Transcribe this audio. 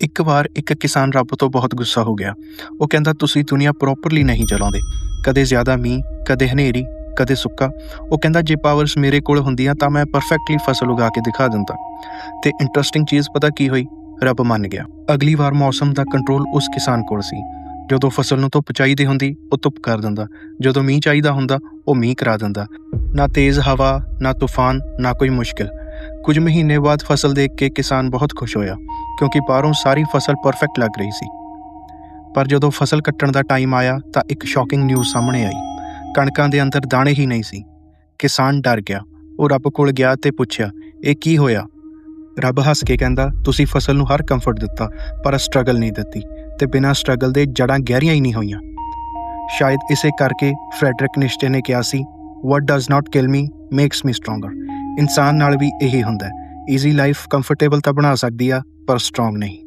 ਇੱਕ ਵਾਰ ਇੱਕ ਕਿਸਾਨ ਰੱਬ ਤੋਂ ਬਹੁਤ ਗੁੱਸਾ ਹੋ ਗਿਆ। ਉਹ ਕਹਿੰਦਾ ਤੁਸੀਂ ਦੁਨੀਆ ਪ੍ਰੋਪਰਲੀ ਨਹੀਂ ਚਲਾਉਂਦੇ, ਕਦੇ ਜ਼ਿਆਦਾ ਮੀਂਹ, ਕਦੇ ਹਨੇਰੀ, ਕਦੇ ਸੁੱਕਾ। ਉਹ ਕਹਿੰਦਾ ਜੇ ਪਾਵਰਸ ਮੇਰੇ ਕੋਲ ਹੁੰਦੀਆਂ ਤਾਂ ਮੈਂ ਪਰਫੈਕਟਲੀ ਫਸਲ ਉਗਾ ਕੇ ਦਿਖਾ ਦਿੰਦਾ। ਤੇ ਇੰਟਰਸਟਿੰਗ ਚੀਜ਼ ਪਤਾ ਕੀ ਹੋਈ? ਰੱਬ ਮੰਨ ਗਿਆ। ਅਗਲੀ ਵਾਰ ਮੌਸਮ ਦਾ ਕੰਟਰੋਲ ਉਸ ਕਿਸਾਨ ਕੋਲ ਸੀ। ਜਦੋਂ ਫਸਲ ਨੂੰ ਧੁੱਪ ਚਾਹੀਦੀ ਹੁੰਦੀ ਉਹ ਧੁੱਪ ਕਰ ਦਿੰਦਾ, ਜਦੋਂ ਮੀਂਹ ਚਾਹੀਦਾ ਹੁੰਦਾ ਉਹ ਮੀਂਹ ਕਰਾ ਦਿੰਦਾ। ਨਾ ਤੇਜ਼ ਹਵਾ, ਨਾ ਤੂਫਾਨ, ਨਾ ਕੋਈ ਮੁਸ਼ਕਿਲ। ਕੁਝ ਮਹੀਨੇ ਬਾਅਦ ਫਸਲ ਦੇਖ ਕੇ ਕਿਸਾਨ ਬਹੁਤ ਖੁਸ਼ ਹੋਇਆ, ਕਿਉਂਕਿ ਬਾਹਰੋਂ ਸਾਰੀ ਫਸਲ ਪਰਫੈਕਟ ਲੱਗ ਰਹੀ ਸੀ। ਪਰ ਜਦੋਂ ਫਸਲ ਕੱਟਣ ਦਾ ਟਾਈਮ ਆਇਆ ਤਾਂ ਇੱਕ ਸ਼ੌਕਿੰਗ ਨਿਊਜ਼ ਸਾਹਮਣੇ ਆਈ। ਕਣਕਾਂ ਦੇ ਅੰਦਰ ਦਾਣੇ ਹੀ ਨਹੀਂ ਸੀ। ਕਿਸਾਨ ਡਰ ਗਿਆ। ਉਹ ਰੱਬ ਕੋਲ ਗਿਆ ਤੇ ਪੁੱਛਿਆ, ਇਹ ਕੀ ਹੋਇਆ? ਰੱਬ ਹੱਸ ਕੇ ਕਹਿੰਦਾ, ਤੁਸੀਂ ਫਸਲ ਨੂੰ ਹਰ ਕੰਫਰਟ ਦਿੱਤਾ ਪਰ ਸਟਰਗਲ ਨਹੀਂ ਦਿੱਤੀ, ਤੇ ਬਿਨਾਂ ਸਟਰਗਲ ਦੇ ਜੜ੍ਹਾਂ ਗਹਿਰੀਆਂ ਹੀ ਨਹੀਂ ਹੋਈਆਂ। ਸ਼ਾਇਦ ਇਸੇ ਕਰਕੇ ਫਰੈਡਰਿਕ ਨੀਸ਼ਟੇ ਨੇ ਕਿਹਾ ਸੀ, what does not kill me makes me stronger। ਇਨਸਾਨ ਨਾਲ ਵੀ ਇਹੀ ਹੁੰਦਾ। ਈਜ਼ੀ ਲਾਈਫ ਕੰਫਰਟੇਬਲ ਤਾਂ ਬਣਾ ਸਕਦੀ ਆ, ਪਰ ਸਟਰੋਂਗ ਨਹੀਂ।